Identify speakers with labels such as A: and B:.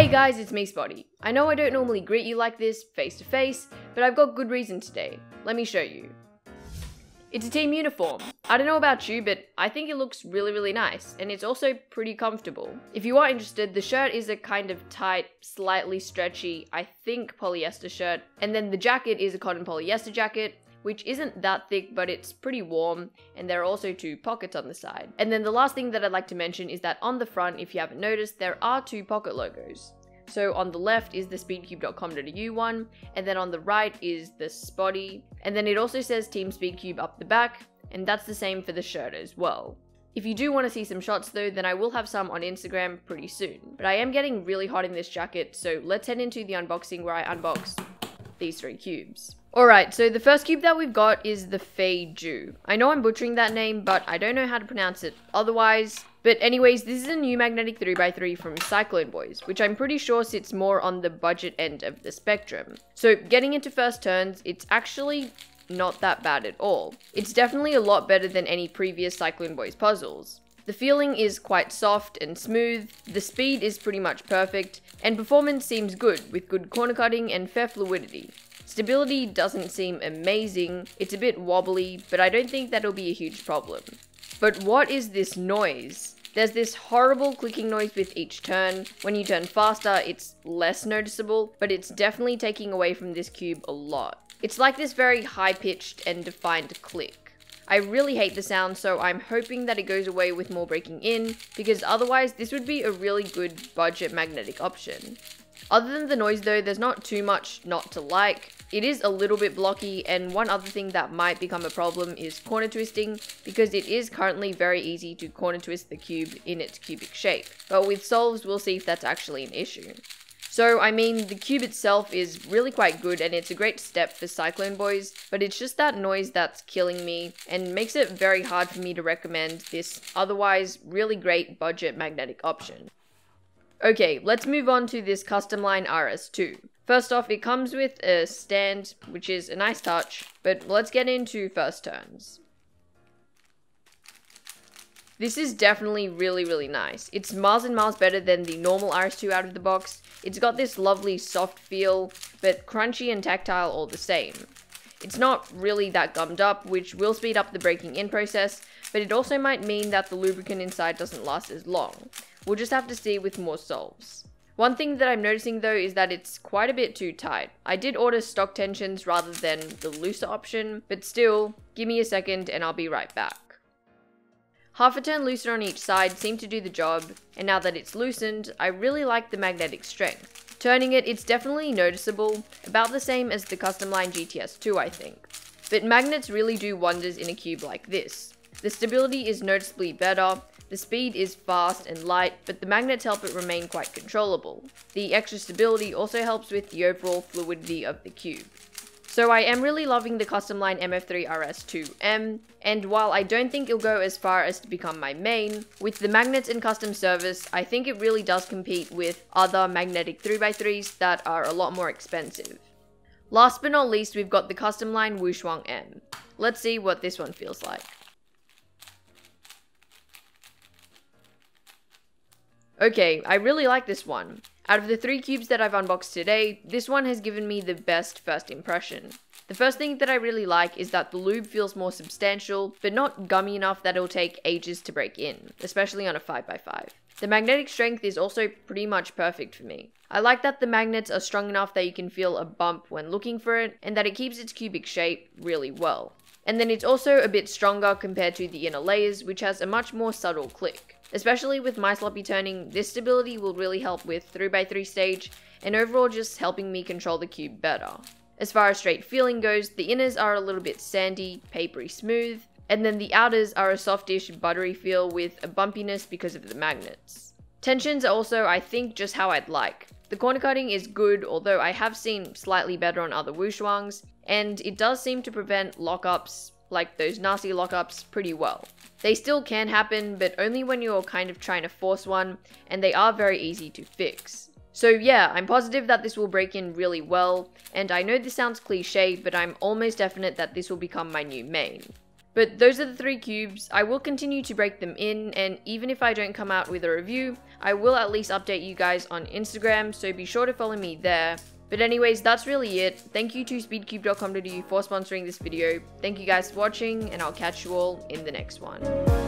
A: Hey guys, it's me Spotty. I know I don't normally greet you like this, face to face, but I've got good reason today. Let me show you. It's a team uniform. I don't know about you, but I think it looks really nice, and it's also pretty comfortable. If you are interested, the shirt is a kind of tight, slightly stretchy, I think polyester shirt, and then the jacket is a cotton polyester jacket, which isn't that thick, but it's pretty warm, and there are also 2 pockets on the side. And then the last thing that I'd like to mention is that on the front, if you haven't noticed, there are 2 pocket logos. So on the left is the speedcube.com.au one, and then on the right is the Spotty, and then it also says Team Speedcube up the back, and that's the same for the shirt as well. If you do want to see some shots though, then I will have some on Instagram pretty soon. But I am getting really hot in this jacket, so let's head into the unboxing where I unbox these 3 cubes. Alright, so the first cube that we've got is the FeiJuE. I know I'm butchering that name, but I don't know how to pronounce it otherwise. But anyways, this is a new magnetic 3x3 from Cyclone Boys, which I'm pretty sure sits more on the budget end of the spectrum. So getting into first turns, it's actually not that bad at all. It's definitely a lot better than any previous Cyclone Boys puzzles. The feeling is quite soft and smooth, the speed is pretty much perfect, and performance seems good with good corner cutting and fair fluidity. Stability doesn't seem amazing, it's a bit wobbly, but I don't think that'll be a huge problem. But what is this noise? There's this horrible clicking noise with each turn. When you turn faster, it's less noticeable, but it's definitely taking away from this cube a lot. It's like this very high-pitched and defined click. I really hate the sound, so I'm hoping that it goes away with more breaking in, because otherwise this would be a really good budget magnetic option. Other than the noise though, there's not too much not to like. It is a little bit blocky, and one other thing that might become a problem is corner twisting, because it is currently very easy to corner twist the cube in its cubic shape. But with solves, we'll see if that's actually an issue. So, I mean, the cube itself is really quite good, and it's a great step for Cyclone Boys, but it's just that noise that's killing me, and makes it very hard for me to recommend this otherwise really great budget magnetic option. Okay, let's move on to this custom line RS2. First off, it comes with a stand, which is a nice touch, but let's get into first turns. This is definitely really nice. It's miles and miles better than the normal RS2 out of the box. It's got this lovely soft feel, but crunchy and tactile all the same. It's not really that gummed up, which will speed up the breaking in process, but it also might mean that the lubricant inside doesn't last as long. We'll just have to see with more solves. One thing that I'm noticing though is that it's quite a bit too tight. I did order stock tensions rather than the looser option, but still, give me a second and I'll be right back. Half a turn looser on each side seemed to do the job, and now that it's loosened, I really like the magnetic strength. Turning it, it's definitely noticeable, about the same as the custom line GTS2 I think. But magnets really do wonders in a cube like this. The stability is noticeably better, the speed is fast and light, but the magnets help it remain quite controllable. The extra stability also helps with the overall fluidity of the cube. So I am really loving the custom line MF3 RS2M, and while I don't think it'll go as far as to become my main, with the magnets and custom service, I think it really does compete with other magnetic 3x3s that are a lot more expensive. Last but not least, we've got the custom line Wushuang M. Let's see what this one feels like. Okay, I really like this one. Out of the 3 cubes that I've unboxed today, this one has given me the best first impression. The first thing that I really like is that the lube feels more substantial, but not gummy enough that it'll take ages to break in, especially on a 5x5. The magnetic strength is also pretty much perfect for me. I like that the magnets are strong enough that you can feel a bump when looking for it, and that it keeps its cubic shape really well. And then it's also a bit stronger compared to the inner layers, which has a much more subtle click. Especially with my sloppy turning, this stability will really help with 3x3 stage, and overall just helping me control the cube better. As far as straight feeling goes, the inners are a little bit sandy, papery smooth, and then the outers are a softish, buttery feel with a bumpiness because of the magnets. Tensions are also, I think, just how I'd like. The corner cutting is good, although I have seen slightly better on other Wushuangs, and it does seem to prevent lockups, like those nasty lockups, pretty well. They still can happen, but only when you're kind of trying to force one, and they are very easy to fix. So yeah, I'm positive that this will break in really well, and I know this sounds cliche, but I'm almost definite that this will become my new main. But those are the 3 cubes. I will continue to break them in, and even if I don't come out with a review, I will at least update you guys on Instagram, so be sure to follow me there. But anyways, that's really it. Thank you to speedcube.com.au for sponsoring this video. Thank you guys for watching, and I'll catch you all in the next one.